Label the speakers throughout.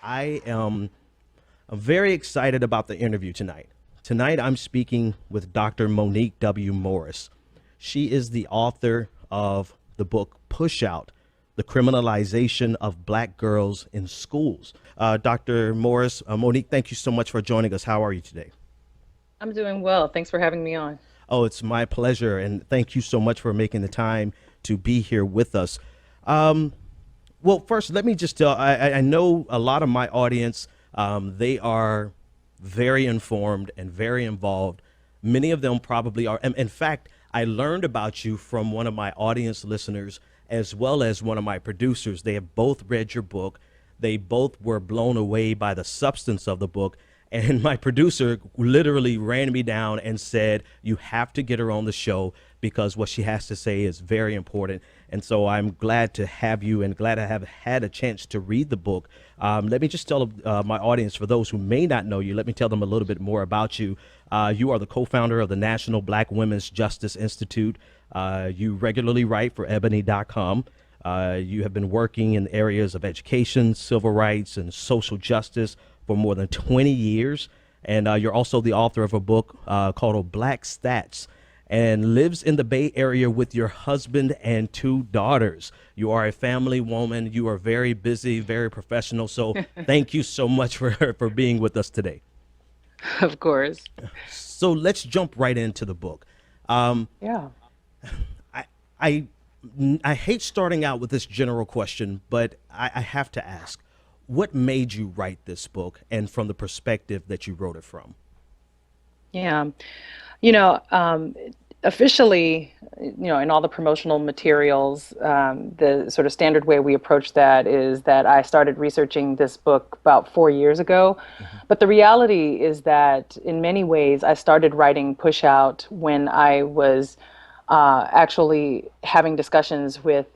Speaker 1: I am very excited about the interview tonight. Tonight, I'm speaking with Dr. Monique W. Morris. She is the author of the book Push Out, The Criminalization of Black Girls in Schools. Dr. Morris, Monique, thank you so much for joining us. How are you today?
Speaker 2: I'm doing well. Thanks for having me on.
Speaker 1: Oh, it's my pleasure. And thank you so much for making the time to be here with us. Um, well, first, let me just tell I know a lot of my audience, they are very informed and very involved. Many of them probably are. In fact, I learned about you from one of my audience listeners as well as one of my producers. They have both read your book. They both were blown away by the substance of the book. And my producer literally ran me down and said, you have to get her on the show because what she has to say is very important. And so I'm glad to have you and glad I have had a chance to read the book. Let me just tell my audience, for those who may not know you, let me tell them a little bit more about you. You are the co-founder of the National Black Women's Justice Institute. You regularly write for ebony.com. You have been working in areas of education, civil rights, and social justice for more than 20 years. And you're also the author of a book called Black Stats, and lives in the Bay Area with your husband and two daughters. You are a family woman. You are very busy, very professional. So thank you so much for being with us today.
Speaker 2: Of course.
Speaker 1: So let's jump right into the book.
Speaker 2: Yeah.
Speaker 1: I, I, I hate starting out with this general question, but I have to ask, what made you write this book and from the perspective that you wrote it from?
Speaker 2: Yeah. You know, officially, in all the promotional materials, the sort of standard way we approach that is that I started researching this book about 4 years ago. But the reality is that in many ways, I started writing Push Out when I was actually having discussions with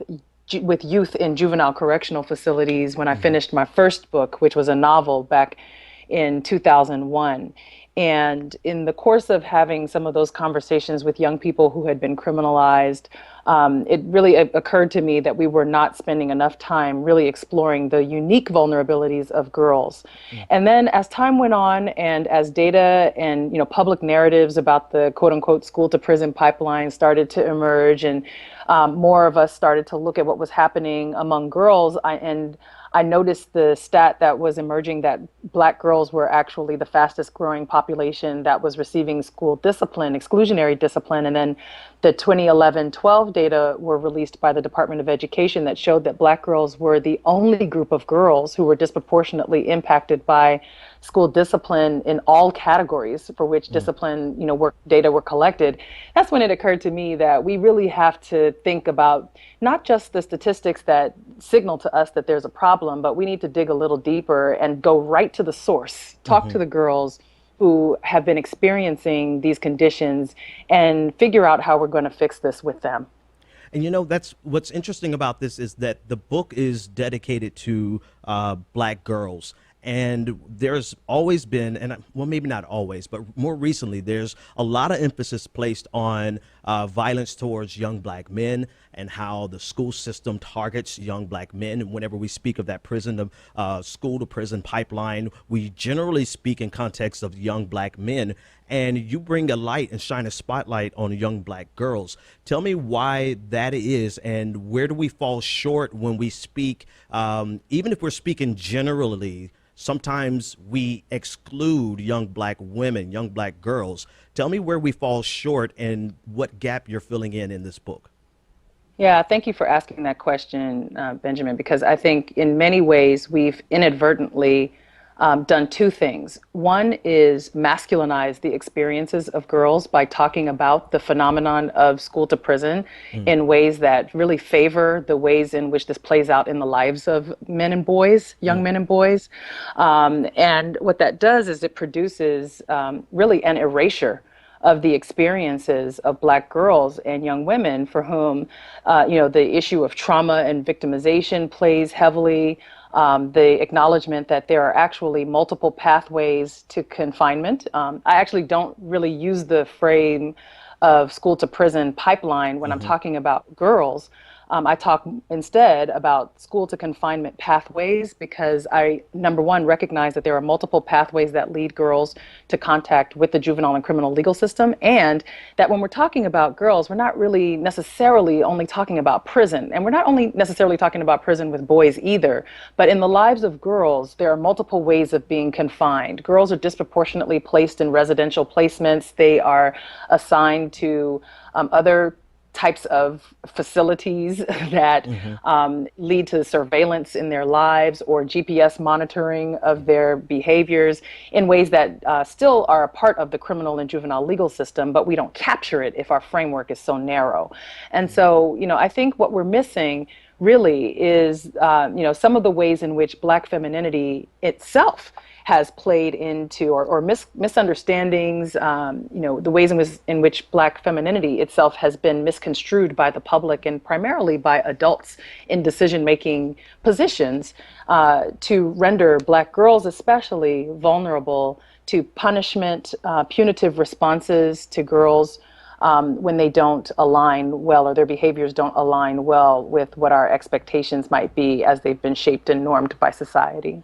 Speaker 2: youth in juvenile correctional facilities when I finished my first book, which was a novel back in 2001. And in the course of having some of those conversations with young people who had been criminalized, it really occurred to me that we were not spending enough time really exploring the unique vulnerabilities of girls. And then as time went on and as data and public narratives about the quote unquote school to prison pipeline started to emerge and more of us started to look at what was happening among girls, I noticed the stat that was emerging that Black girls were actually the fastest growing population that was receiving school discipline, exclusionary discipline. And then the 2011-12 data were released by the Department of Education that showed that Black girls were the only group of girls who were disproportionately impacted by school discipline in all categories for which discipline, work data were collected. That's when it occurred to me that we really have to think about not just the statistics that signal to us that there's a problem, but we need to dig a little deeper and go right to the source, talk to the girls who have been experiencing these conditions and figure out how we're going to fix this with them.
Speaker 1: And that's what's interesting about this is that the book is dedicated to Black girls. And there's always been, and well, maybe not always, but more recently, there's a lot of emphasis placed on violence towards young Black men and how the school system targets young Black men. And whenever we speak of that prison, school to prison pipeline, we generally speak in context of young Black men. And you bring a light and shine a spotlight on young Black girls. Tell me why that is, and where do we fall short when we speak, even if we're speaking generally. Sometimes we exclude young Black women, young Black girls. Tell me where we fall short and what gap you're filling in this book.
Speaker 2: Yeah, thank you for asking that question, Benjamin, because I think in many ways we've inadvertently done two things. One is masculinize the experiences of girls by talking about the phenomenon of school to prison in ways that really favor the ways in which this plays out in the lives of men and boys, young men and boys. And what that does is it produces really an erasure of the experiences of Black girls and young women for whom, the issue of trauma and victimization plays heavily. The acknowledgement that there are actually multiple pathways to confinement. I actually don't really use the frame of school to prison pipeline when I'm talking about girls. I talk instead about school to confinement pathways because I, number one, recognize that there are multiple pathways that lead girls to contact with the juvenile and criminal legal system, and that when we're talking about girls, we're not really necessarily only talking about prison, and we're not only necessarily talking about prison with boys either, but in the lives of girls, there are multiple ways of being confined. Girls are disproportionately placed in residential placements. They are assigned to other types of facilities that lead to surveillance in their lives or GPS monitoring of their behaviors in ways that still are a part of the criminal and juvenile legal system, but we don't capture it if our framework is so narrow. And so, I think what we're missing really is, some of the ways in which Black femininity itself has played into, or misunderstandings, the ways in which Black femininity itself has been misconstrued by the public and primarily by adults in decision-making positions to render Black girls especially vulnerable to punishment, punitive responses to girls when they don't align well or their behaviors don't align well with what our expectations might be as they've been shaped and normed by society.